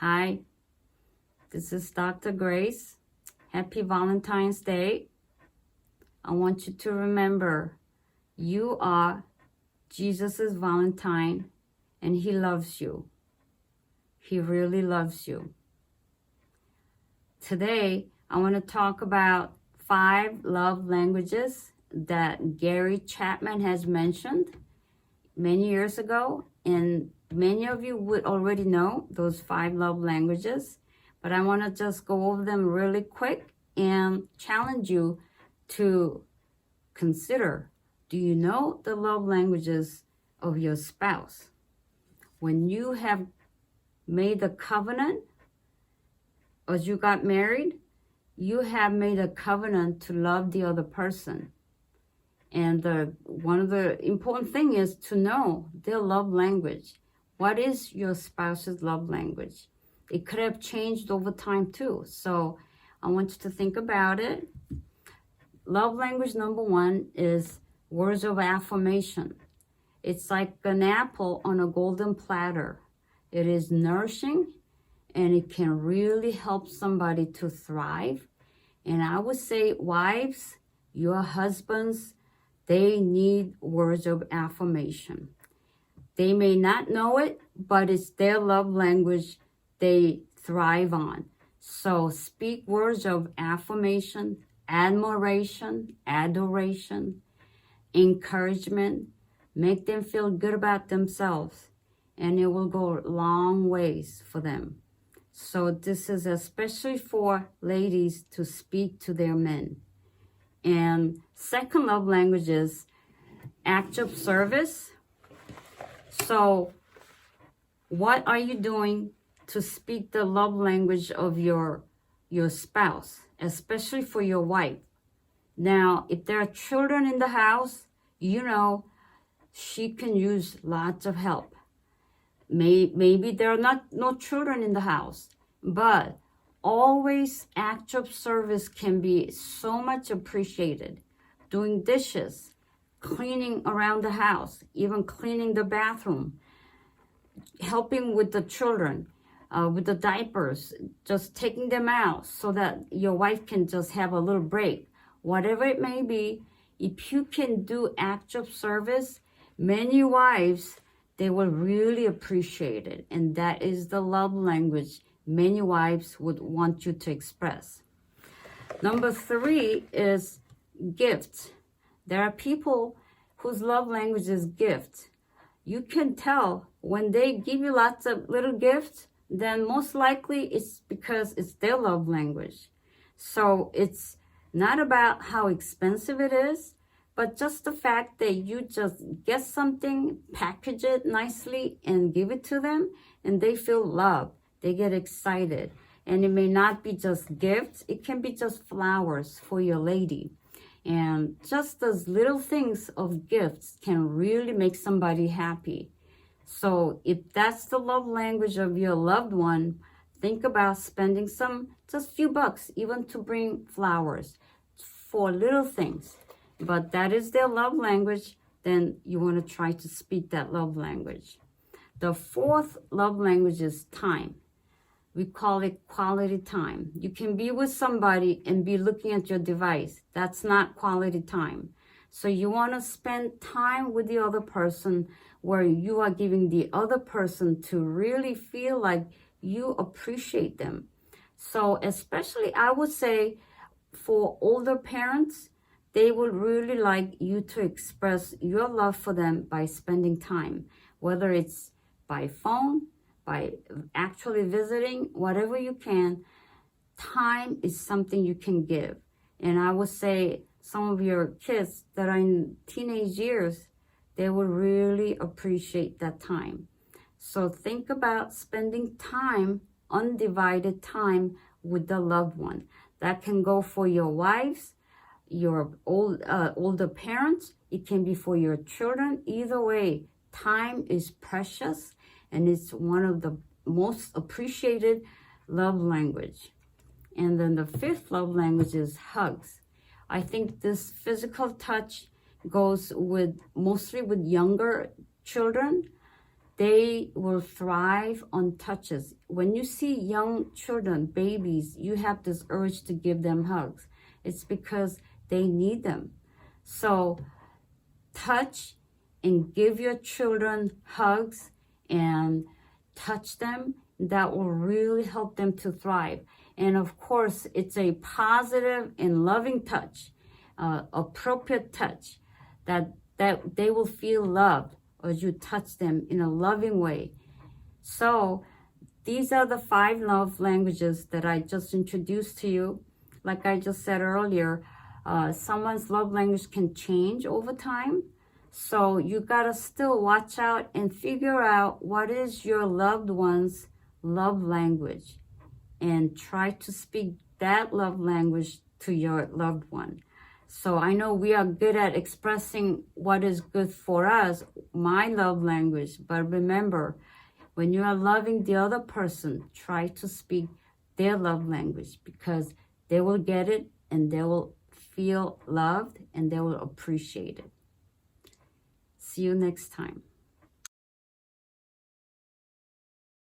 Hi, this is Dr. Grace. Happy Valentine's Day. I want you to remember you are Jesus's Valentine and he loves you. He really loves you. Today, I want to talk about 5 love languages that Gary Chapman has mentioned many years ago, and many of you would already know those 5 love languages, but I want to just go over them really quick and challenge you to consider, do you know the love languages of your spouse? When you have made the covenant, as you got married, you have made a covenant to love the other person. And one of the important things is to know their love language. What is your spouse's love language? It could have changed over time too. So I want you to think about it. Love language number 1 is words of affirmation. It's like an apple on a golden platter. It is nourishing and it can really help somebody to thrive. And I would say, wives, your husbands, they need words of affirmation. They may not know it, but it's their love language they thrive on. So speak words of affirmation, admiration, adoration, encouragement. Make them feel good about themselves, and it will go long ways for them. So this is especially for ladies to speak to their men. And second love language is acts of service. So what are you doing to speak the love language of your spouse, especially for your wife? Now, if there are children in the house, you know she can use lots of help. Maybe there are no children in the house, but always acts of service can be so much appreciated. Doing dishes, cleaning around the house, even cleaning the bathroom, helping with the children, with the diapers, just taking them out so that your wife can just have a little break. Whatever it may be, if you can do acts of service, many wives, they will really appreciate it. And that is the love language many wives would want you to express. Number 3 is gifts. There are people whose love language is gift. You can tell when they give you lots of little gifts, then most likely it's because it's their love language. So it's not about how expensive it is, but just the fact that you just get something, package it nicely, and give it to them, and they feel loved. They get excited. And it may not be just gifts. It can be just flowers for your lady. And just those little things of gifts can really make somebody happy. So if that's the love language of your loved one, think about spending just few bucks, even to bring flowers for little things. But that is their love language, then you want to try to speak that love language. The 4th love language is time. We call it quality time. You can be with somebody and be looking at your device. That's not quality time. So you want to spend time with the other person where you are giving the other person to really feel like you appreciate them. So especially, I would say, for older parents, they would really like you to express your love for them by spending time, whether it's by phone, by actually visiting, whatever you can. Time is something you can give. And I would say some of your kids that are in teenage years, they will really appreciate that time. So think about spending time, undivided time with the loved one. That can go for your wives, your older parents. It can be for your children. Either way, time is precious, and it's one of the most appreciated love language. And then the 5th love language is hugs. I think this physical touch goes mostly with younger children. they will thrive on touches. When you see young children, babies, you have this urge to give them hugs. It's because they need them. So touch and give your children hugs and touch them. That will really help them to thrive. And of course, it's a positive and loving touch, appropriate touch, that they will feel loved as you touch them in a loving way. So these are the 5 love languages that I just introduced to you. Like I just said earlier, someone's love language can change over time. So you gotta still watch out and figure out what is your loved one's love language and try to speak that love language to your loved one. So I know we are good at expressing what is good for us, my love language, but remember, when you are loving the other person, try to speak their love language because they will get it and they will feel loved and they will appreciate it. See you next time.